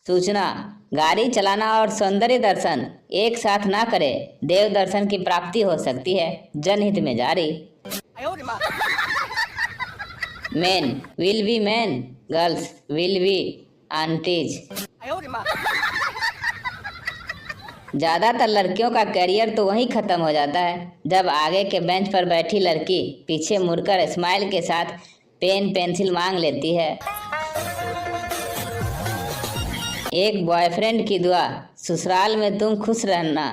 सूचना, गाड़ी चलाना और सौंदर्य दर्शन एक साथ ना करें, देव दर्शन की प्राप्ति हो सकती है। जनहित में जारी। Men will be man, girls will be aunties. ज्यादातर लड़कियों का करियर तो वहीं खत्म हो जाता है जब आगे के बेंच पर बैठी लड़की पीछे मुड़कर स्माइल के साथ पेन पेंसिल मांग लेती है। एक बॉयफ्रेंड की दुआ, ससुराल में तुम खुश रहना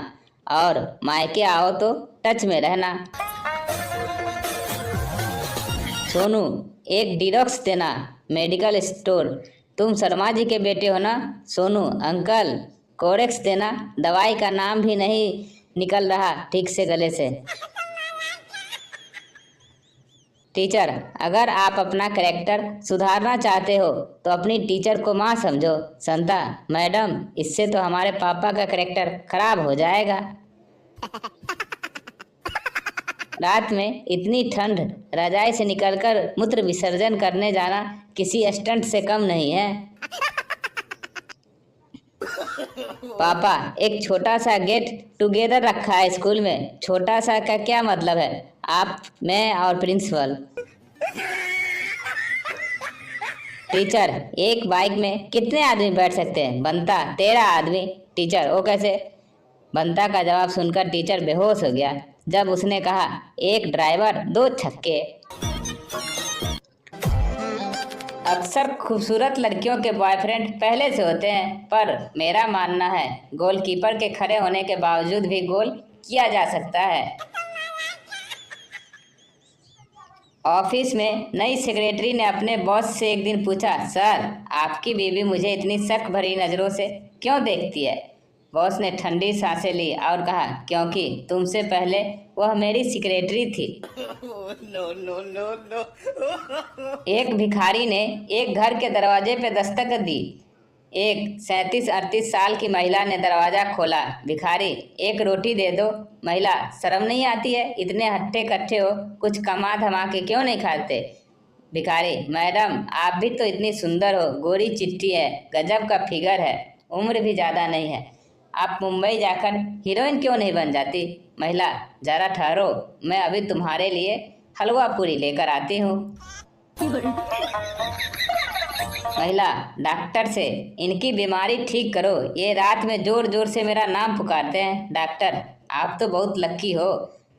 और मायके आओ तो टच में रहना। सोनू, एक डिडॉक्स देना, मेडिकल स्टोर। तुम शर्मा जी के बेटे हो ना? सोनू, अंकल कोरेक्स देना, दवाई का नाम भी नहीं निकल रहा ठीक से गले से। टीचर, अगर आप अपना कैरेक्टर सुधारना चाहते हो तो अपनी टीचर को माँ समझो। संता, मैडम इससे तो हमारे पापा का कैरेक्टर खराब हो जाएगा। रात में इतनी ठंड, रजाई से निकलकर मूत्र विसर्जन करने जाना किसी स्टंट से कम नहीं है। पापा, एक छोटा सा गेट टुगेदर रखा है स्कूल में। छोटा सा का क्या मतलब है? आप, मैं और प्रिंसिपल। टीचर, एक बाइक में कितने आदमी बैठ सकते हैं? बनता, 13 आदमी। टीचर, वो कैसे? बंता का जवाब सुनकर टीचर बेहोश हो गया जब उसने कहा, एक ड्राइवर 2 छक्के। अक्सर खूबसूरत लड़कियों के बॉयफ्रेंड पहले से होते हैं, पर मेरा मानना है गोलकीपर के खड़े होने के बावजूद भी गोल किया जा सकता है। ऑफिस में नई सेक्रेटरी ने अपने बॉस से एक दिन पूछा, सर आपकी बीवी मुझे इतनी शक भरी नज़रों से क्यों देखती है? बॉस ने ठंडी सांसें ली और कहा, क्योंकि तुमसे पहले वह मेरी सेक्रेटरी थी। एक भिखारी ने एक घर के दरवाजे पे दस्तक दी। एक 37-38 साल की महिला ने दरवाजा खोला। भिखारी, एक रोटी दे दो। महिला, शर्म नहीं आती है? इतने हट्टे कट्टे हो, कुछ कमा धमा के क्यों नहीं खाते? भिखारी, मैडम आप भी तो इतनी सुंदर हो, गोरी चिट्टी है, गजब का फिगर है, उम्र भी ज़्यादा नहीं है, आप मुंबई जाकर हीरोइन क्यों नहीं बन जाती? महिला, जरा ठहरो, मैं अभी तुम्हारे लिए हलवा पूरी लेकर आती हूँ। महिला, डॉक्टर से इनकी बीमारी ठीक करो, ये रात में जोर जोर से मेरा नाम पुकारते हैं। डॉक्टर, आप तो बहुत लक्की हो।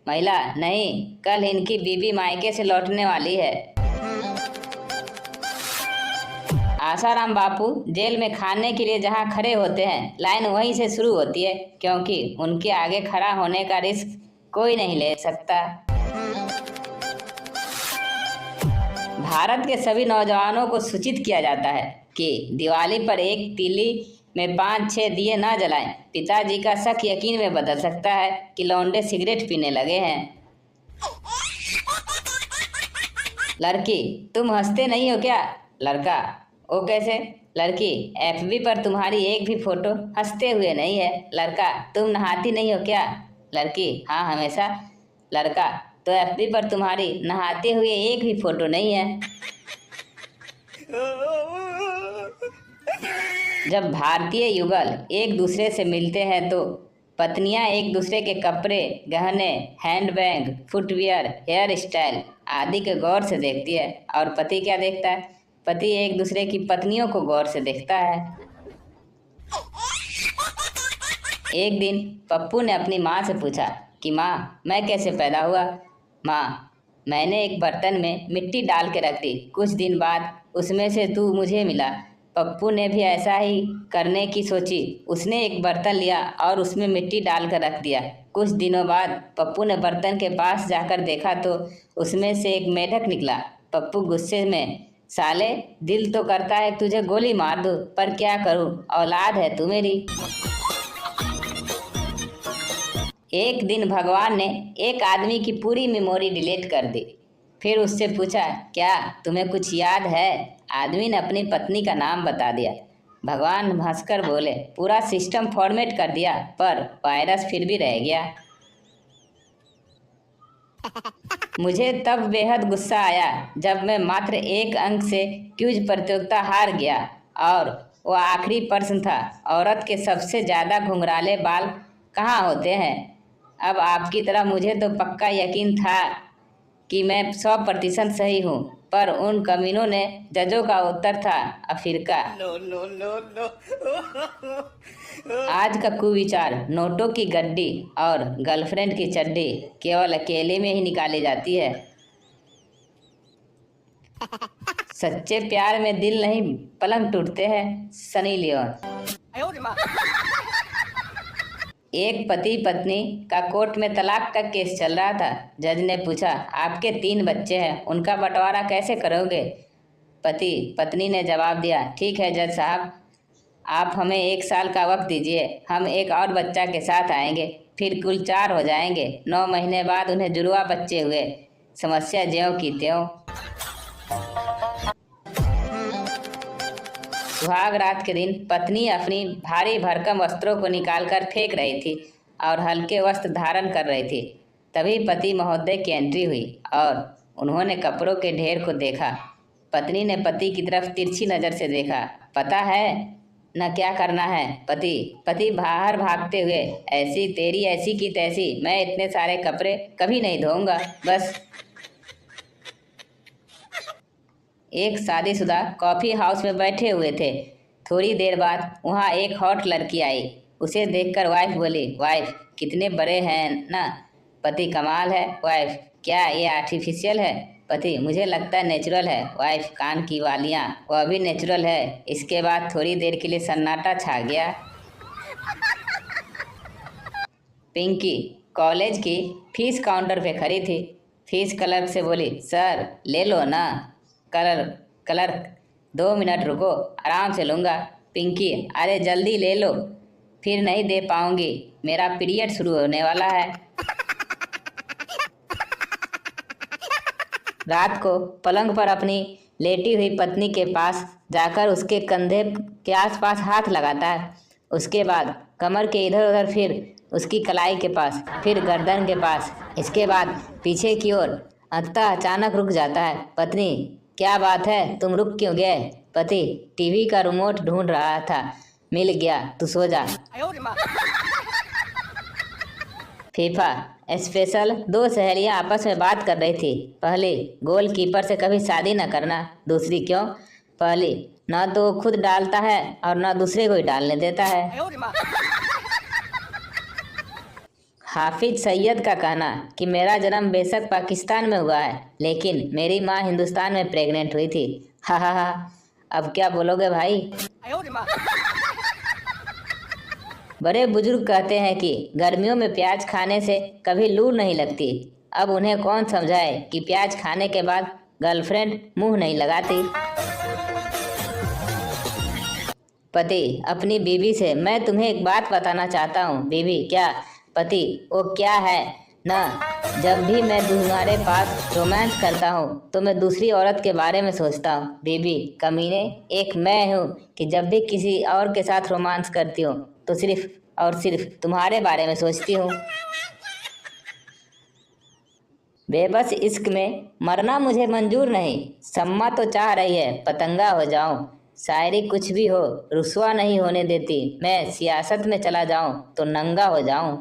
महिला, नहीं, कल इनकी बीबी मायके से लौटने वाली है। आसाराम बापू जेल में खाने के लिए जहाँ खड़े होते हैं, लाइन वहीं से शुरू होती है, क्योंकि उनके आगे खड़ा होने का रिस्क कोई नहीं ले सकता। भारत के सभी नौजवानों को सूचित किया जाता है कि दिवाली पर एक तीली में 5-6 दिए ना जलाएं। पिताजी का शक यकीन में बदल सकता है कि लौंडे सिगरेट पीने लगे हैं। लड़की, तुम हंसते नहीं हो क्या? लड़का, ओ कैसे? लड़की, FB पर तुम्हारी एक भी फोटो हंसते हुए नहीं है। लड़का, तुम नहाती नहीं हो क्या? लड़की, हाँ हमेशा। लड़का, तो FB पर तुम्हारी नहाते हुए एक भी फोटो नहीं है। जब भारतीय युगल एक दूसरे से मिलते हैं तो पत्नियां एक दूसरे के कपड़े, गहने, हैंडबैग, फुटवियर, हेयर स्टाइल आदि के गौर से देखती है, और पति क्या देखता है? पति एक दूसरे की पत्नियों को गौर से देखता है। एक दिन पप्पू ने अपनी माँ से पूछा कि माँ, मैं कैसे पैदा हुआ? माँ, मैंने एक बर्तन में मिट्टी डाल के रख दी, कुछ दिन बाद उसमें से तू मुझे मिला। पप्पू ने भी ऐसा ही करने की सोची। उसने एक बर्तन लिया और उसमें मिट्टी डालकर रख दिया। कुछ दिनों बाद पप्पू ने बर्तन के पास जाकर देखा तो उसमें से एक मेढक निकला। पप्पू गुस्से में, साले, दिल तो करता है तुझे गोली मार दूं, पर क्या करूं, औलाद है तू मेरी। एक दिन भगवान ने एक आदमी की पूरी मेमोरी डिलीट कर दी। फिर उससे पूछा, क्या तुम्हें कुछ याद है? आदमी ने अपनी पत्नी का नाम बता दिया। भगवान हंसकर बोले, पूरा सिस्टम फॉर्मेट कर दिया, पर वायरस फिर भी रह गया। मुझे तब बेहद गुस्सा आया जब मैं मात्र 1 अंक से क्विज प्रतियोगिता हार गया और वो आखिरी प्रश्न था। औरत के सबसे ज़्यादा घुंघराले बाल कहाँ होते हैं? अब आपकी तरह मुझे तो पक्का यकीन था कि मैं 100% सही हूँ, पर उन कमीनों ने जजों का उत्तर था Africa. No no no no. आज का कुविचार, नोटों की गड्डी और गर्लफ्रेंड की चड्डी केवल अकेले में ही निकाली जाती है। सच्चे प्यार में दिल नहीं पलंग टूटते हैं। Sunny Leone. एक पति पत्नी का कोर्ट में तलाक का केस चल रहा था। जज ने पूछा, आपके 3 बच्चे हैं, उनका बंटवारा कैसे करोगे? पति पत्नी ने जवाब दिया, ठीक है जज साहब, आप हमें 1 साल का वक्त दीजिए, हम एक और बच्चा के साथ आएंगे, फिर कुल 4 हो जाएंगे। 9 महीने बाद उन्हें जुड़वा बच्चे हुए। समस्या ज्यों की त्यों। सुहाग रात के दिन पत्नी अपनी भारी भरकम वस्त्रों को निकालकर फेंक रही थी और हल्के वस्त्र धारण कर रही थी। तभी पति महोदय की एंट्री हुई और उन्होंने कपड़ों के ढेर को देखा। पत्नी ने पति की तरफ तिरछी नज़र से देखा। पता है न क्या करना है? पति बाहर भागते हुए, ऐसी तेरी ऐसी की तैसी, मैं इतने सारे कपड़े कभी नहीं धोऊंगा। बस एक शादीशुदा कॉफ़ी हाउस में बैठे हुए थे। थोड़ी देर बाद वहाँ एक हॉट लड़की आई। उसे देखकर वाइफ बोली, वाइफ कितने बड़े हैं ना? पति, कमाल है। वाइफ, क्या ये आर्टिफिशियल है? पति, मुझे लगता है नेचुरल है। वाइफ, कान की वालियाँ, वह भी नेचुरल है। इसके बाद थोड़ी देर के लिए सन्नाटा छा गया। पिंकी कॉलेज की फीस काउंटर पे खड़ी थी। फीस क्लर्क से बोली, सर ले लो ना। क्लर्क, 2 मिनट रुको, आराम से लूँगा। पिंकी, अरे जल्दी ले लो, फिर नहीं दे पाऊँगी, मेरा पीरियड शुरू होने वाला है। रात को पलंग पर अपनी लेटी हुई पत्नी के पास जाकर उसके कंधे के आसपास हाथ लगाता है। उसके बाद कमर के इधर उधर, फिर उसकी कलाई के पास, फिर गर्दन के पास, इसके बाद पीछे की ओर। अंततः अचानक रुक जाता है। पत्नी, क्या बात है, तुम रुक क्यों गए? पति, टीवी का रिमोट ढूंढ रहा था, मिल गया, तू सो जा। FIFA special. 2 सहेलियां आपस में बात कर रही थी। पहली, गोलकीपर से कभी शादी न करना। दूसरी, क्यों? पहली, न तो खुद डालता है और न दूसरे को ही डालने देता है। हाफिज सईद का कहना कि मेरा जन्म बेशक पाकिस्तान में हुआ है, लेकिन मेरी माँ हिंदुस्तान में प्रेग्नेंट हुई थी। हा हा हा। अब क्या बोलोगे भाई? बड़े बुजुर्ग कहते हैं कि गर्मियों में प्याज खाने से कभी लू नहीं लगती। अब उन्हें कौन समझाए कि प्याज खाने के बाद गर्लफ्रेंड मुंह नहीं लगाती। पति अपनी बीवी से, मैं तुम्हें एक बात बताना चाहता हूँ। बीवी, क्या? पति, वो क्या है ना, जब भी मैं तुम्हारे पास रोमांस करता हूँ तो मैं दूसरी औरत के बारे में सोचता हूँ। बीबी, कमीने, एक मैं हूँ कि जब भी किसी और के साथ रोमांस करती हूँ तो सिर्फ और सिर्फ तुम्हारे बारे में सोचती हूँ। बेबस इश्क में मरना मुझे मंजूर नहीं। सम्मा तो चाह रही है पतंगा हो जाऊं। शायरी कुछ भी हो, रुसवा नहीं होने देती। मैं सियासत में चला जाऊं तो नंगा हो जाऊं।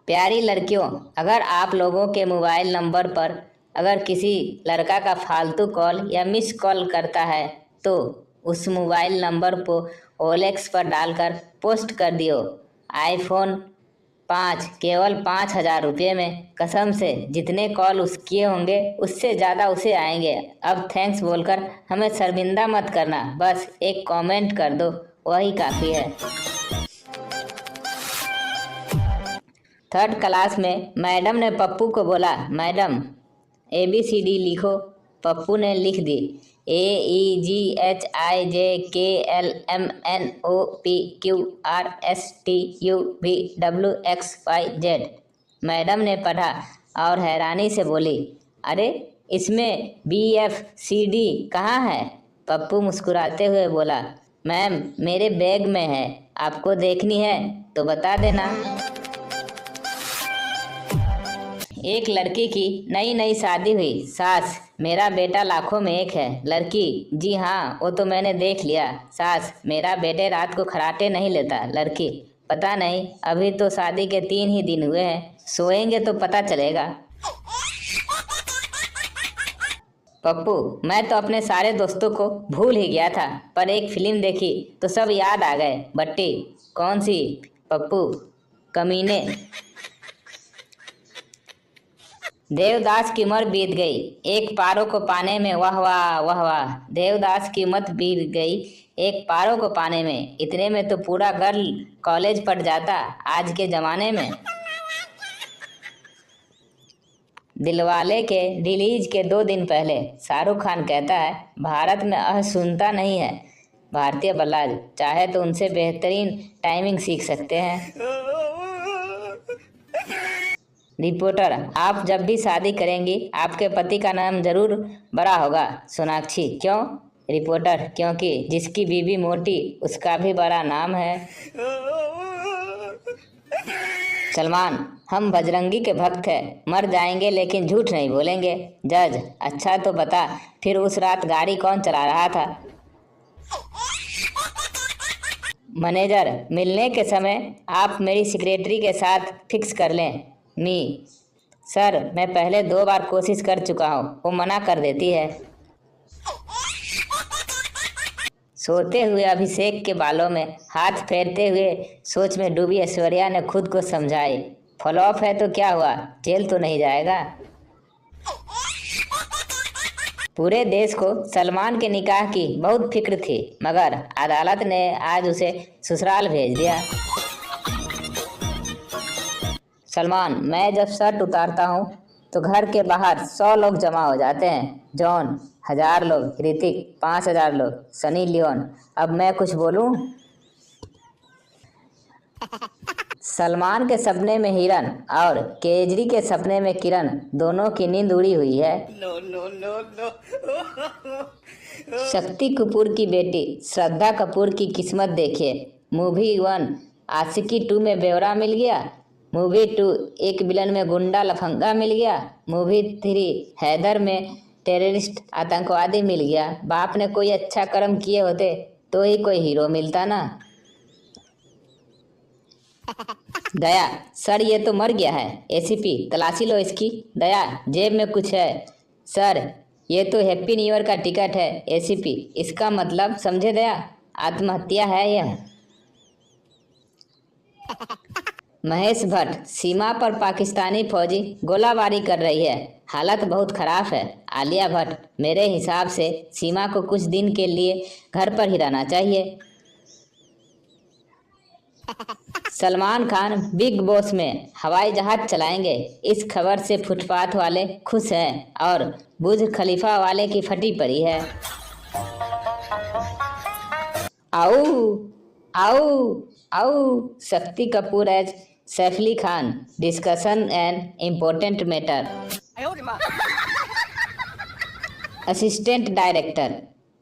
प्यारी लड़कियों, अगर आप लोगों के मोबाइल नंबर पर अगर किसी लड़का का फालतू कॉल या मिस कॉल करता है तो उस मोबाइल नंबर को OLX पर डालकर पोस्ट कर दियो, iPhone 5 केवल 5,000 रुपये में। कसम से जितने कॉल उस किए होंगे उससे ज़्यादा उसे आएंगे। अब थैंक्स बोलकर हमें शर्मिंदा मत करना, बस एक कमेंट कर दो, वही काफ़ी है। 3rd क्लास में मैडम ने पप्पू को बोला, मैडम ABCD लिखो। पप्पू ने लिख दी, AEGHIJKLMNOPQRSTUVWXYZ। मैडम ने पढ़ा और हैरानी से बोली, अरे इसमें BFCD कहाँ है? पप्पू मुस्कुराते हुए बोला, मैम मेरे बैग में है, आपको देखनी है तो बता देना। एक लड़की की नई नई शादी हुई। सास, मेरा बेटा लाखों में एक है। लड़की, जी हाँ वो तो मैंने देख लिया। सास, मेरा बेटे रात को खराटे नहीं लेता। लड़की, पता नहीं, अभी तो शादी के 3 ही दिन हुए हैं, सोएंगे तो पता चलेगा। पप्पू, मैं तो अपने सारे दोस्तों को भूल ही गया था, पर एक फिल्म देखी तो सब याद आ गए। बट्टी, कौन सी? पप्पू, कमीने। देवदास की उम्र बीत गई, एक पारो को पाने में। वाह वाह वाह वाह। देवदास की उम्र बीत गई, एक पारो को पाने में। इतने में तो पूरा गर्ल कॉलेज पढ़ जाता आज के जमाने में। दिलवाले के रिलीज के 2 दिन पहले शाहरुख खान कहता है, भारत में असुनता नहीं है। भारतीय बल्लाज, चाहे तो उनसे बेहतरीन टाइमिंग सीख सकते हैं। रिपोर्टर, आप जब भी शादी करेंगी आपके पति का नाम जरूर बड़ा होगा। सोनाक्षी, क्यों? रिपोर्टर, क्योंकि जिसकी बीवी मोटी उसका भी बड़ा नाम है। सलमान, हम बजरंगी के भक्त हैं, मर जाएंगे लेकिन झूठ नहीं बोलेंगे। जज, अच्छा तो बता, फिर उस रात गाड़ी कौन चला रहा था? मैनेजर, मिलने के समय आप मेरी सेक्रेटरी के साथ फिक्स कर लें। मी, सर मैं पहले 2 बार कोशिश कर चुका हूँ, वो मना कर देती है। सोते हुए अभिषेक के बालों में हाथ फेरते हुए सोच में डूबी ऐश्वर्या ने खुद को समझाई, फ्लॉप है तो क्या हुआ, जेल तो नहीं जाएगा। पूरे देश को सलमान के निकाह की बहुत फिक्र थी, मगर अदालत ने आज उसे ससुराल भेज दिया। सलमान, मैं जब शर्ट उतारता हूँ तो घर के बाहर 100 लोग जमा हो जाते हैं। जॉन, 1000 लोग। ऋतिक, 5000 लोग। सनी लियोन, अब मैं कुछ बोलूं? सलमान के सपने में हिरन और केजरी के सपने में किरण, दोनों की नींद उड़ी हुई है। No no no no. Shakti Kapoor की बेटी श्रद्धा कपूर की किस्मत देखिए। मूवी 1 आशिकी 2 में बेवरा मिल गया। मूवी 2 एक विलन में गुंडा लफंगा मिल गया। मूवी 3 हैदर में टेररिस्ट आतंकवादी मिल गया। बाप ने कोई अच्छा कर्म किए होते तो ही कोई हीरो मिलता ना। दया, सर ये तो मर गया है। एसीपी, तलाशी लो इसकी। दया, जेब में कुछ है। सर ये तो हैप्पी न्यू ईयर का टिकट है। एसीपी, इसका मतलब समझे दया, आत्महत्या है यह। महेश भट्ट, सीमा पर पाकिस्तानी फौजी गोलाबारी कर रही है, हालत बहुत खराब है। आलिया भट्ट, मेरे हिसाब से सीमा को कुछ दिन के लिए घर पर ही रहना चाहिए। सलमान खान बिग बॉस में हवाई जहाज चलाएंगे, इस खबर से फुटपाथ वाले खुश हैं और बुर्ज खलीफा वाले की फटी पड़ी है। आओ आओ आओ। Shakti Kapoor as Saif Ali Khan, discussion an important matter. Assistant director,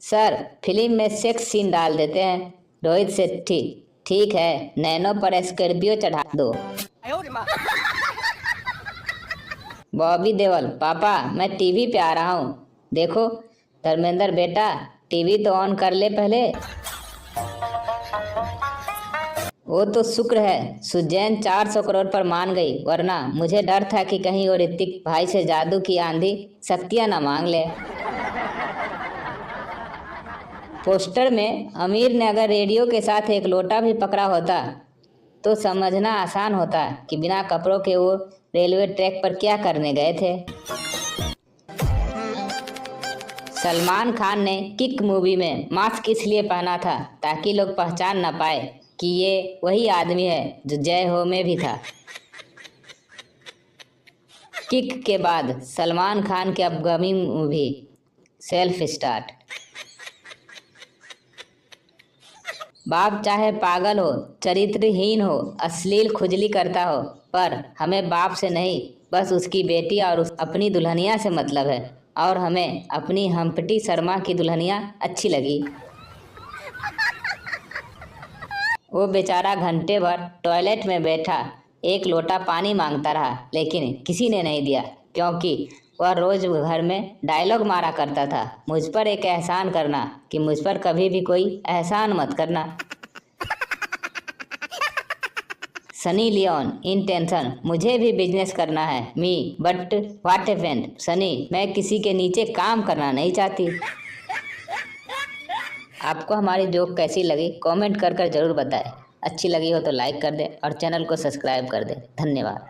sir film में सेक्स सीन डाल देते हैं। रोहित शेट्टी, ठीक है, नैनो पर स्कॉर्पियो चढ़ा दो। बॉबी देओल, पापा मैं टीवी पे आ रहा हूँ। देखो धर्मेंद्र बेटा, टीवी तो ऑन कर ले पहले। वो तो शुक्र है सुजैन 400 करोड़ पर मान गई, वरना मुझे डर था कि कहीं वो ऋतिक भाई से जादू की आंधी शक्तियां न मांग ले। पोस्टर में आमिर ने अगर रेडियो के साथ एक लोटा भी पकड़ा होता तो समझना आसान होता कि बिना कपड़ों के वो रेलवे ट्रैक पर क्या करने गए थे। सलमान खान ने किक मूवी में मास्क इसलिए पहना था ताकि लोग पहचान न पाए कि ये वही आदमी है जो जय हो में भी था। किक के बाद सलमान खान की अपकमिंग मूवी सेल्फ स्टार्ट। बाप चाहे पागल हो, चरित्रहीन हो, अश्लील खुजली करता हो, पर हमें बाप से नहीं बस उसकी बेटी और अपनी दुल्हनिया से मतलब है। और हमें अपनी हम्प्टी शर्मा की दुल्हनिया अच्छी लगी। वो बेचारा घंटे भर टॉयलेट में बैठा एक लोटा पानी मांगता रहा, लेकिन किसी ने नहीं दिया, क्योंकि वह रोज घर में डायलॉग मारा करता था, मुझ पर एक एहसान करना कि मुझ पर कभी भी कोई एहसान मत करना। सनी लियोन इन टेंशन, मुझे भी बिजनेस करना है मी, बट व्हाट हैपेंड सनी, मैं किसी के नीचे काम करना नहीं चाहती। आपको हमारी जोक कैसी लगी कमेंट कर कर जरूर बताएं। अच्छी लगी हो तो लाइक कर दें और चैनल को सब्सक्राइब कर दें। धन्यवाद।